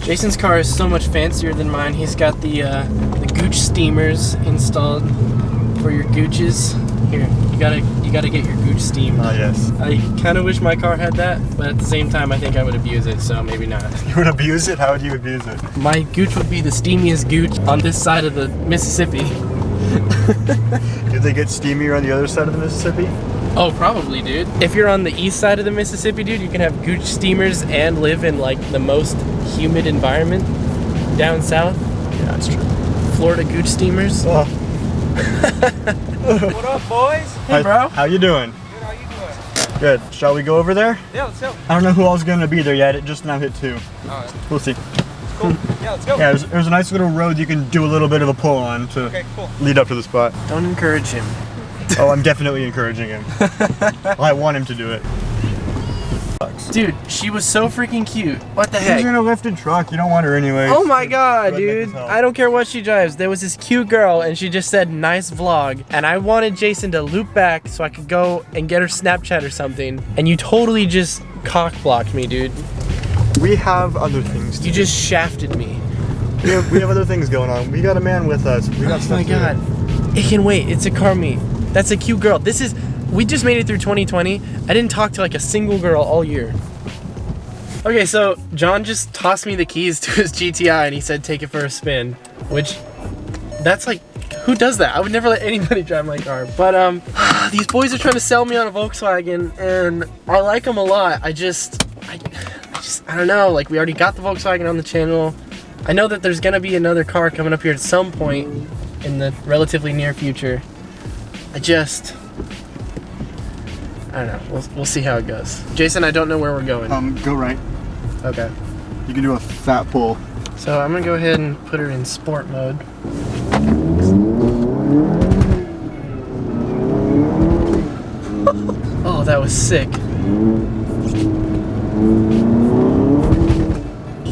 Jason's car is so much fancier than mine. He's got the gooch steamers installed for your gooches. Here, you gotta get your gooch steamed. Oh yes. I kind of wish my car had that, but at the same time, I think I would abuse it, so maybe not. You would abuse it? How would you abuse it? My gooch would be the steamiest gooch on this side of the Mississippi. Do they get steamier on the other side of the Mississippi? Oh, probably, dude. If you're on the east side of the Mississippi, dude, you can have gooch steamers and live in like the most humid environment. Down south, Yeah, that's true. Florida gooch steamers. Oh. What up, boys? Hey, bro. How you doing? Good, how you doing? Good. Shall we go over there? Yeah, let's go. I don't know who all's gonna be there yet. It just now hit 2. Alright, We'll see. cool. Yeah, let's go. Yeah, there's a nice little road you can do a little bit of a pull on to Okay, cool. lead up to the spot. Don't encourage him. Oh, I'm definitely encouraging him. I want him to do it. Dude, she was so freaking cute. What the She's heck? in a lifted truck. You don't want her anyway. Oh my god, Redneck dude. as hell. I don't care what she drives. There was this cute girl and she just said nice vlog. And I wanted Jason to loop back so I could go and get her Snapchat or something. And you totally just cock blocked me, dude. We have other things to You just shafted me. We have other things going on. We got a man with us. We got Oh stuff my to do. god. It can wait. It's a car meet. That's a cute girl. We just made it through 2020. I didn't talk to like a single girl all year. Okay, so John just tossed me the keys to his GTI and he said take it for a spin, which that's like, who does that? I would never let anybody drive my car. But these boys are trying to sell me on a Volkswagen and I like them a lot. I don't know, like we already got the Volkswagen on the channel. I know that there's gonna be another car coming up here at some point in the relatively near future. I don't know, we'll see how it goes. Jason, I don't know where we're going. Go right. Okay. You can do a fat pull. So I'm gonna go ahead and put her in sport mode. Oh, that was sick.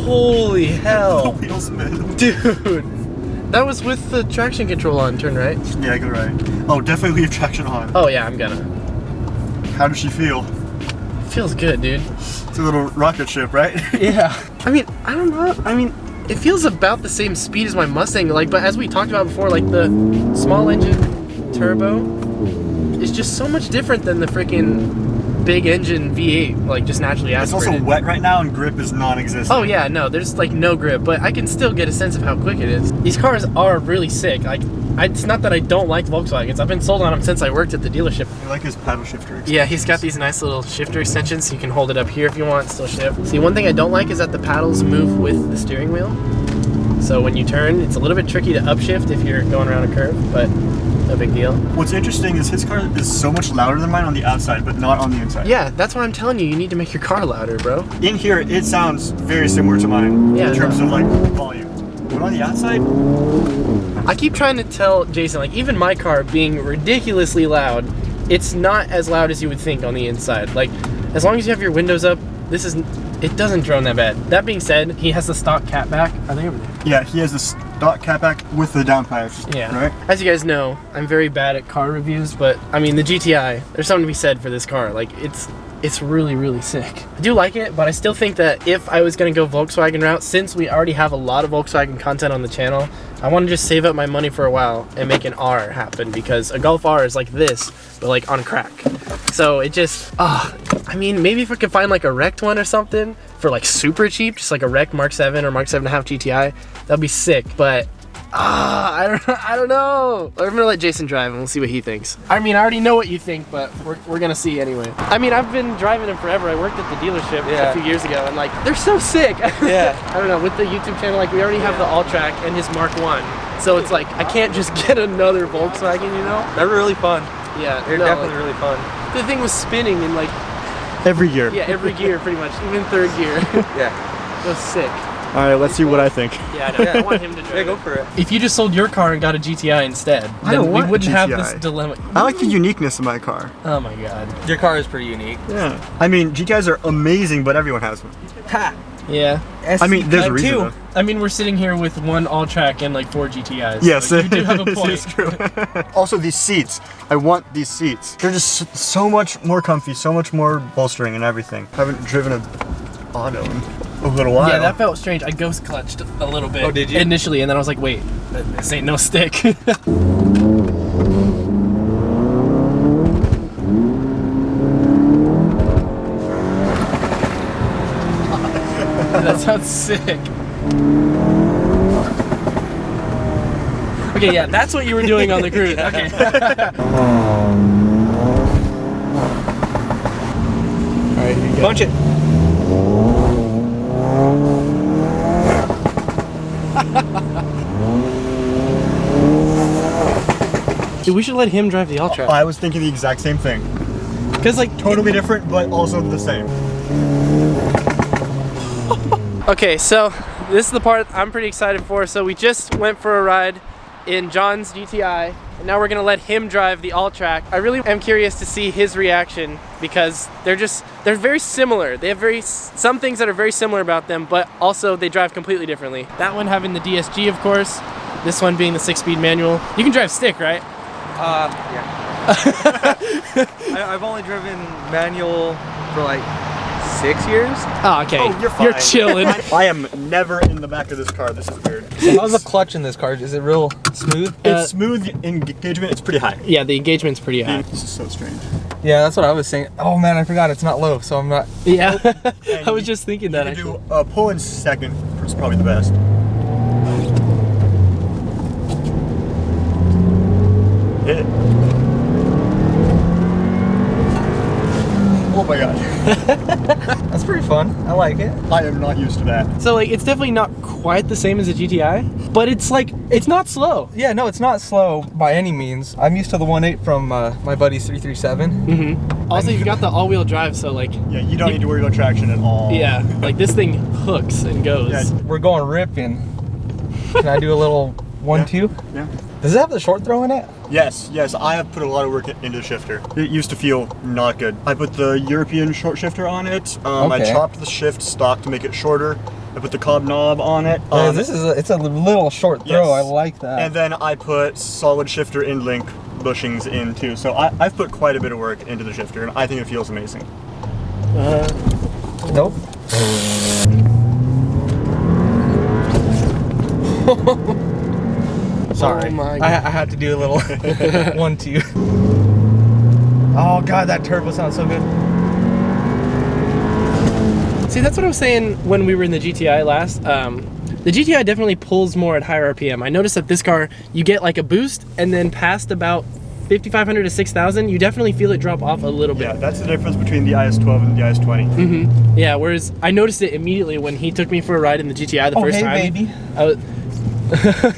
Holy hell. Wheel spin. Dude. That was with the traction control on, turn right. Yeah, go right. Oh, definitely leave traction on. Oh yeah, I'm gonna. How does she feel? Feels good, dude. It's a little rocket ship, right? Yeah. I mean, I don't know. I mean, it feels about the same speed as my Mustang, like, but as we talked about before, like the small engine turbo is just so much different than the freaking big engine V8, like just naturally It's aspirated. also wet right now and grip is non-existent. Oh yeah, no, there's like no grip, but I can still get a sense of how quick it is. These cars are really sick. Like, it's not that I don't like Volkswagens. I've been sold on them since I worked at the dealership. I like his paddle shifter. Yeah, he's got these nice little shifter extensions, so you can hold it up here if you want, still shift. See, one thing I don't like is that the paddles move with the steering wheel. So when you turn, it's a little bit tricky to upshift if you're going around a curve, but no big deal. What's interesting is his car is so much louder than mine on the outside, but not on the inside. Yeah, that's why I'm telling you, you need to make your car louder, bro. In here, it sounds very similar to mine Yeah, in terms of like volume. But on the outside, I keep trying to tell Jason, like, even my car being ridiculously loud, it's not as loud as you would think on the inside. Like, as long as you have your windows up, it doesn't drone that bad. That being said, he has the stock catback. Are they over there? yeah, he has the stock catback with the downpipe. Yeah. Right? As you guys know, I'm very bad at car reviews, but I mean, the GTI, there's something to be said for this car. Like, it's really, really sick. I do like it, but I still think that if I was gonna go Volkswagen route, since we already have a lot of Volkswagen content on the channel, I want to just save up my money for a while and make an R happen, because a Golf R is like this, but like on crack. So it just, I mean, maybe if I could find like a wrecked one or something for like super cheap, just like a wrecked Mark 7 or Mark 7.5 GTI, that'd be sick. But I don't know. I'm gonna let Jason drive and we'll see what he thinks. I mean, I already know what you think, but we're gonna see anyway. I mean, I've been driving them forever. I worked at the dealership a few years ago, and like, they're so sick. Yeah. I don't know, with the YouTube channel, like, we already have the Alltrack and his Mark 1. So it's like, I can't just get another Volkswagen, you know? They're really fun. Yeah, They're definitely really fun. The thing was spinning in like, Every year. yeah, every gear pretty much, even third gear. Yeah. It was sick. All right, let's see what I think. Yeah, I know. I want him to drive. Yeah, go for it. If you just sold your car and got a GTI instead, I then don't we want a wouldn't have GTI. this dilemma. I like the uniqueness of my car. Oh my god. Your car is pretty unique. Yeah. I mean, GTIs are amazing, but everyone has one. Ha! Yeah. I mean, there's a reason. too. though. I mean, we're sitting here with one Alltrack and like 4 GTIs. Yes, so you do have a this point. is true. Also, these seats. I want these seats. They're just so much more comfy, so much more bolstering and everything. I haven't driven an Odom a little while. Yeah, that felt strange. I ghost clutched a little bit. Oh, did you? Initially, and then I was like, wait, this ain't no stick. That sounds sick. Okay, yeah, that's what you were doing on the cruise. Okay. Alright, here you go. Punch it. Dude, we should let him drive the Alltrack. I was thinking the exact same thing. Because, like, Totally different, but also the same. okay, so this is the part I'm pretty excited for. So we just went for a ride in John's GTI, and now we're gonna let him drive the Alltrack. I really am curious to see his reaction because they're very similar. They have some things that are very similar about them, but also they drive completely differently. That one having the DSG, of course. This one being the 6-speed manual. You can drive stick, right? Yeah. I've only driven manual for like 6 years. Oh, okay. Oh, you're fine. You're chilling. I am never in the back of this car. This is weird. So how's the clutch in this car? Is it real smooth? It's smooth engagement. It's pretty high. Yeah, the engagement's pretty high. This is so strange. Yeah, that's what I was saying. Oh man, I forgot it's not low, so I'm not. Yeah, And I was just thinking that. You Actually. can do pull in second is probably the best. Hit it. Oh my god. That's pretty fun. I like it. I am not used to that. So like, it's definitely not quite the same as a GTI, but it's like, it's not slow. Yeah, no, it's not slow by any means. I'm used to the 1.8 from my buddy's 337. Mm-hmm. Also, you've got the all-wheel drive, so like, Yeah, you don't need to worry about traction at all. yeah, like this thing hooks and goes. Yeah. We're going ripping. Can I do a little 1-2? Yeah. Does it have the short throw in it? Yes, I have put a lot of work into the shifter. It used to feel not good. I put the European short shifter on it. I Okay. chopped the shift stock to make it shorter. I put the cob knob on it. Yeah, it's a little short throw. Yes. I like that. And then I put solid shifter end link bushings in too. So I've put quite a bit of work into the shifter, and I think it feels amazing. Nope. Sorry. Oh my I God. had to do a little 1-2. Oh god, that turbo sounds so good. See, that's what I was saying when we were in the GTI last. The GTI definitely pulls more at higher RPM. I noticed that this car, you get like a boost, and then past about 5,500 to 6,000, you definitely feel it drop off a little bit. Yeah, that's the difference between the IS-12 and the IS-20. Mm-hmm. Yeah, whereas I noticed it immediately when he took me for a ride in the GTI the first hey, time. baby. I was,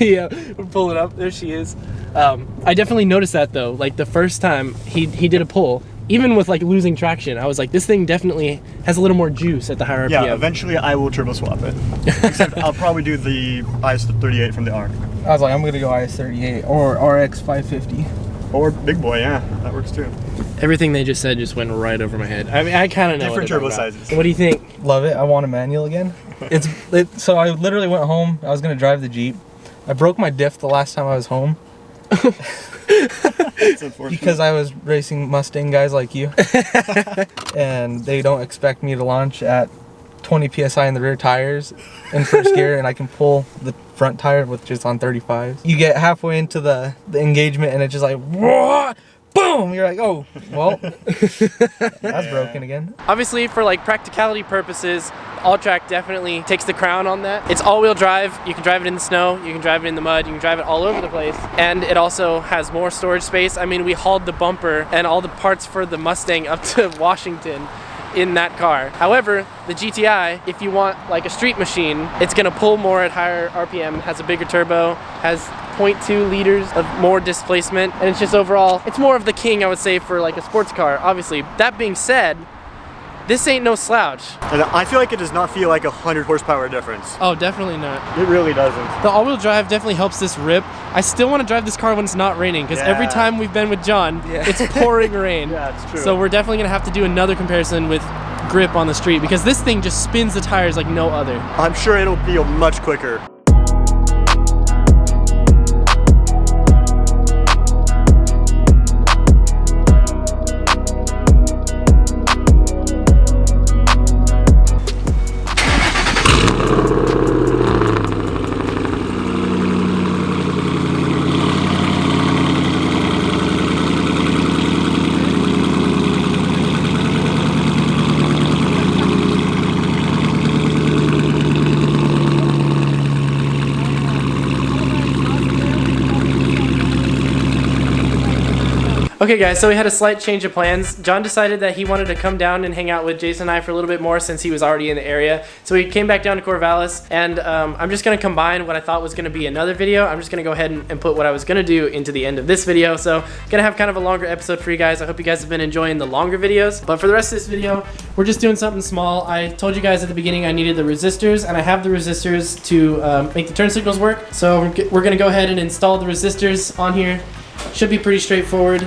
yeah, we're pulling up. There she is. I definitely noticed that though. Like the first time he did a pull, even with like losing traction, I was like, this thing definitely has a little more juice at the higher RPM. Yeah, eventually I will turbo swap it. Except I'll probably do the IS-38 from the ARC. I was like, I'm gonna go IS-38 or RX 550. Or big boy, yeah, that works too. Everything they just said just went right over my head. I mean, I kind of know Different what turbo they're talking about. sizes. What do you think? Love it. I want a manual again. So I literally went home. I was gonna drive the Jeep. I broke my diff the last time I was home It's unfortunate. because I was racing Mustang guys like you, and they don't expect me to launch at 20 psi in the rear tires in first gear, and I can pull the front tire with just on 35. You get halfway into the engagement, and it's just like, whoa, boom! You're like, oh, well, that's broken again. Obviously, for like practicality purposes, Alltrack definitely takes the crown on that. It's all-wheel drive. You can drive it in the snow, you can drive it in the mud, you can drive it all over the place, and it also has more storage space. I mean, we hauled the bumper and all the parts for the Mustang up to Washington in that car. However, the GTI, if you want like a street machine, it's gonna pull more at higher RPM, has a bigger turbo, has 0.2 liters of more displacement, and it's just overall, it's more of the king, I would say, for like a sports car, obviously. That being said, this ain't no slouch. And I feel like it does not feel like 100 horsepower difference. Oh, definitely not. It really doesn't. The all-wheel drive definitely helps this rip. I still want to drive this car when it's not raining, because every Yeah. time we've been with John, Yeah. it's pouring rain. Yeah, it's true. So we're definitely gonna have to do another comparison with grip on the street, because this thing just spins the tires like no other. I'm sure it'll feel much quicker. Okay guys, so we had a slight change of plans. John decided that he wanted to come down and hang out with Jason and I for a little bit more since he was already in the area. So we came back down to Corvallis, and I'm just gonna combine what I thought was gonna be another video. I'm just gonna go ahead and put what I was gonna do into the end of this video. So gonna have kind of a longer episode for you guys. I hope you guys have been enjoying the longer videos. But for the rest of this video, we're just doing something small. I told you guys at the beginning I needed the resistors, and I have the resistors to make the turn signals work. So we're gonna go ahead and install the resistors on here. Should be pretty straightforward.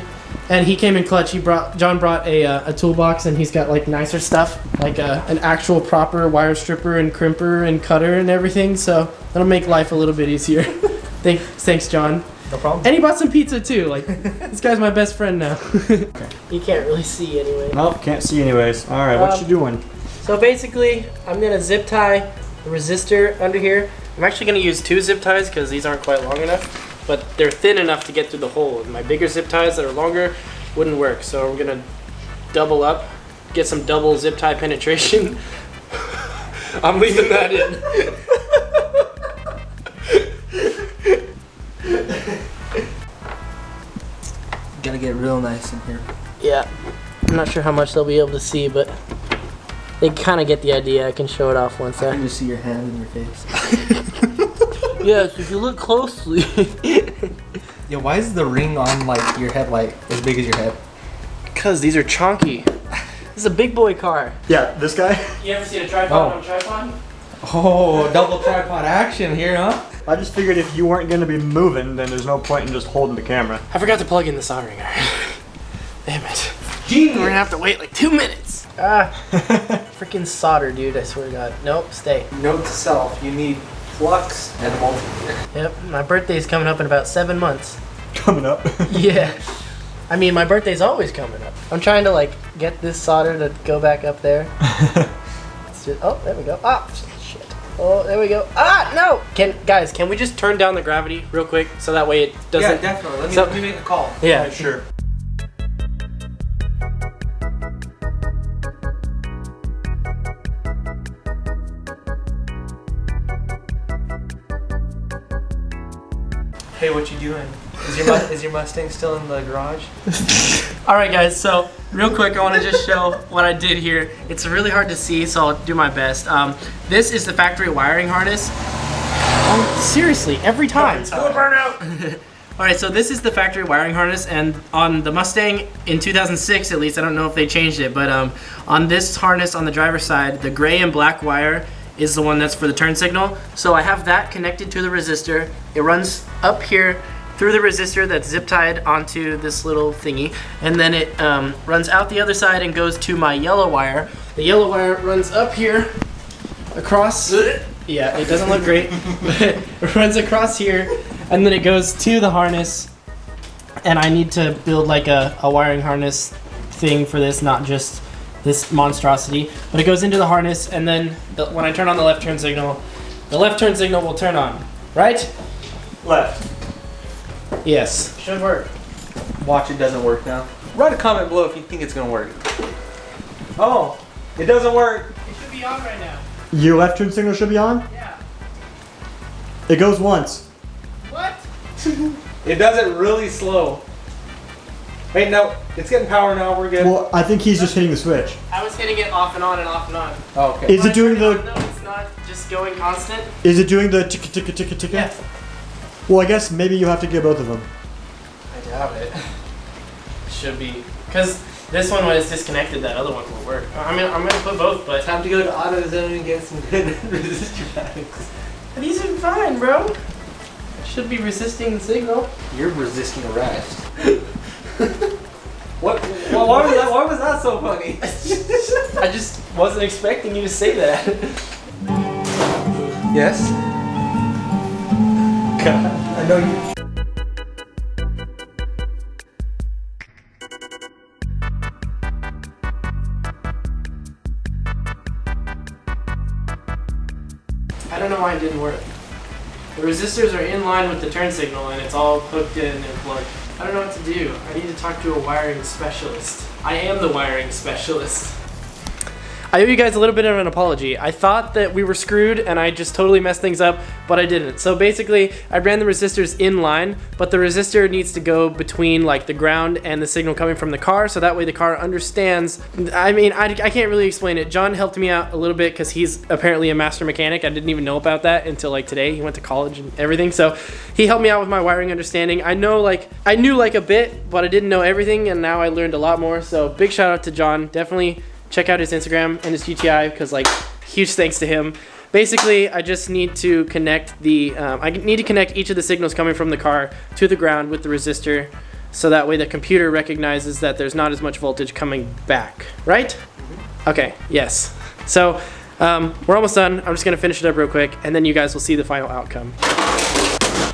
And he came in clutch. John brought a toolbox, and he's got like nicer stuff, like an actual proper wire stripper and crimper and cutter and everything. So that'll make life a little bit easier. Thanks, John. No problem. And he bought some pizza too. Like, this guy's my best friend now. You can't really see anyway. Nope, can't see anyways. All right, what you doing? So basically, I'm gonna zip tie the resistor under here. I'm actually gonna use 2 zip ties because these aren't quite long enough. But they're thin enough to get through the hole. My bigger zip ties that are longer wouldn't work. So we're gonna double up, get some double zip tie penetration. I'm leaving that in. Gotta get real nice in here. Yeah, I'm not sure how much they'll be able to see, but they kind of get the idea. I can show it off once. I can just see your hand in your face. Yes, if you look closely. Yeah, why is the ring on like your headlight as big as your head? Because these are chonky. This is a big boy car. Yeah, this guy. You ever seen a tripod on a tripod? Oh, double tripod action here, huh? I just figured if you weren't going to be moving, then there's no point in just holding the camera. I forgot to plug in the soldering iron. Damn it. Genius. We're gonna have to wait like 2 minutes. Freaking solder, dude, I swear to God. Nope, stay. Note to self, you need flux and a multimeter. Yep, my birthday's coming up in about 7 months. Coming up. Yeah. I mean, my birthday's always coming up. I'm trying to like get this solder to go back up there. Oh, there we go. Ah, shit. Oh, there we go. Ah, no! Guys, can we just turn down the gravity real quick so that way it doesn't... Yeah, definitely. Let me make a call. Yeah, Right, sure. Hey, what you doing? Is your Mustang still in the garage? Alright guys, so real quick I want to just show what I did here. It's really hard to see, so I'll do my best. This is the factory wiring harness. Oh, seriously, every time. It's gonna burn out. Alright, so this is the factory wiring harness, and on the Mustang in 2006 at least, I don't know if they changed it, but on this harness on the driver's side, the gray and black wire is the one that's for the turn signal. So I have that connected to the resistor. It runs up here through the resistor that's zip tied onto this little thingy, and then it runs out the other side and goes to my yellow wire. The yellow wire runs up here across. Yeah, it doesn't look great, but it runs across here, and then it goes to the harness. And I need to build like a wiring harness thing for this, not just this monstrosity, but it goes into the harness, and then when I turn on the left turn signal, the left turn signal will turn on, right? Left. Yes, should work. Watch, it doesn't work now. Write a comment below if you think it's gonna work. Oh, it doesn't work. It should be on right now. Your left turn signal should be on? Yeah. It goes once. What? It does it really slow. Wait, no, it's getting power now, we're good. Well, I think he's just hitting the switch. I was hitting it off and on and off and on. Oh, okay. Is it doing the... No, it's not just going constant. Is it doing the ticka ticka ticka ticka? Yeah. Well, I guess maybe you have to get both of them. I doubt it. Should be. Because this one, when it's disconnected, that other one will work. I mean, I'm going to put both, but... Time to go to AutoZone and get some good resistor bags. These are fine, bro. Should be resisting the signal. You're resisting arrest. What? Well, why was that so funny? I just wasn't expecting you to say that. Yes? God, I know you. I don't know why it didn't work. The resistors are in line with the turn signal and it's all hooked in and plugged. I don't know what to do. I need to talk to a wiring specialist. I am the wiring specialist. I owe you guys a little bit of an apology. I thought that we were screwed and I just totally messed things up, but I didn't. So basically, I ran the resistors in line, but the resistor needs to go between like the ground and the signal coming from the car, so that way the car understands. I mean, I can't really explain it. John helped me out a little bit because he's apparently a master mechanic. I didn't even know about that until like today. He went to college and everything, so he helped me out with my wiring understanding. I knew like a bit, but I didn't know everything, and now I learned a lot more. So big shout out to John. Definitely check out his Instagram and his GTI, because like huge thanks to him. Basically, I just need to connect the I need to connect each of the signals coming from the car to the ground with the resistor, so that way the computer recognizes that there's not as much voltage coming back, right? Okay, yes. So we're almost done. I'm just gonna finish it up real quick, and then you guys will see the final outcome.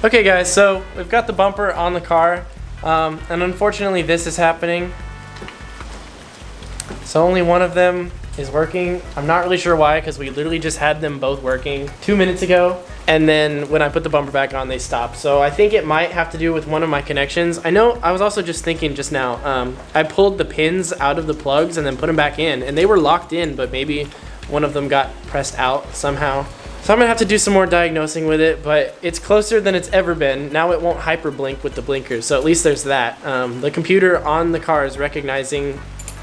Okay guys, so we've got the bumper on the car, and unfortunately this is happening. So only one of them is working. I'm not really sure why, because we literally just had them both working 2 minutes ago, and then when I put the bumper back on, they stopped. So I think it might have to do with one of my connections. I know, I was also just thinking just now, I pulled the pins out of the plugs and then put them back in, and they were locked in, but maybe one of them got pressed out somehow. So I'm gonna have to do some more diagnosing with it, but it's closer than it's ever been. Now it won't hyper blink with the blinkers, so at least there's that. The computer on the car is recognizing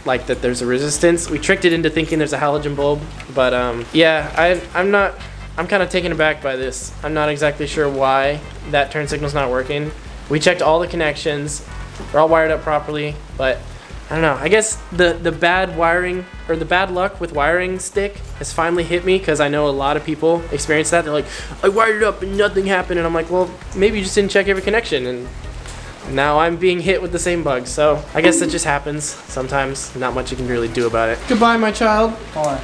like that there's a resistance. We tricked it into thinking there's a halogen bulb, but yeah, I'm kind of taken aback by this. I'm not exactly sure why that turn signal's not working. We checked all the connections, they're all wired up properly, but I don't know. I guess the bad wiring, or the bad luck with wiring stick has finally hit me, because I know a lot of people experience that. They're like, I wired it up and nothing happened, and I'm like, well, maybe you just didn't check every connection, and now I'm being hit with the same bug. So I guess that just happens sometimes. Not much you can really do about it. Goodbye, my child. Hold on.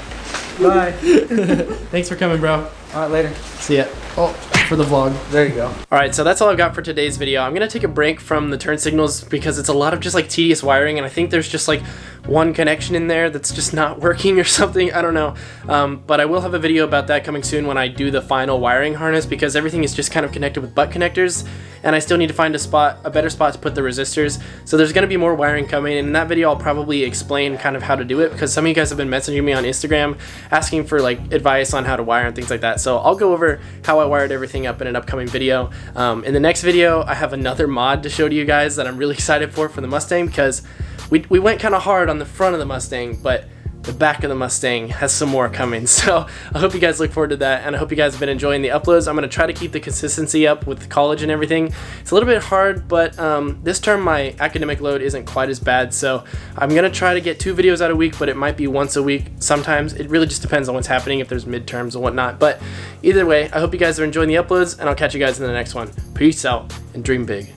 Bye. Thanks for coming, bro. All right, later. See ya. Oh, for the vlog. There you go. Alright, so that's all I've got for today's video. I'm gonna take a break from the turn signals because it's a lot of just like tedious wiring, and I think there's just like one connection in there that's just not working or something. I don't know. But I will have a video about that coming soon when I do the final wiring harness, because everything is just kind of connected with butt connectors, and I still need to find a better spot to put the resistors. So there's gonna be more wiring coming, and in that video I'll probably explain kind of how to do it, because some of you guys have been messaging me on Instagram asking for like advice on how to wire and things like that. So I'll go over how I wired everything up in an upcoming video. In the next video, I have another mod to show to you guys that I'm really excited for the Mustang, because we went kind of hard on the front of the Mustang, but the back of the Mustang has some more coming. So I hope you guys look forward to that, and I hope you guys have been enjoying the uploads. I'm going to try to keep the consistency up with college and everything. It's a little bit hard, but this term my academic load isn't quite as bad, so I'm going to try to get 2 videos out a week, but it might be once a week sometimes. It really just depends on what's happening, if there's midterms and whatnot. But either way, I hope you guys are enjoying the uploads, and I'll catch you guys in the next one. Peace out, and dream big.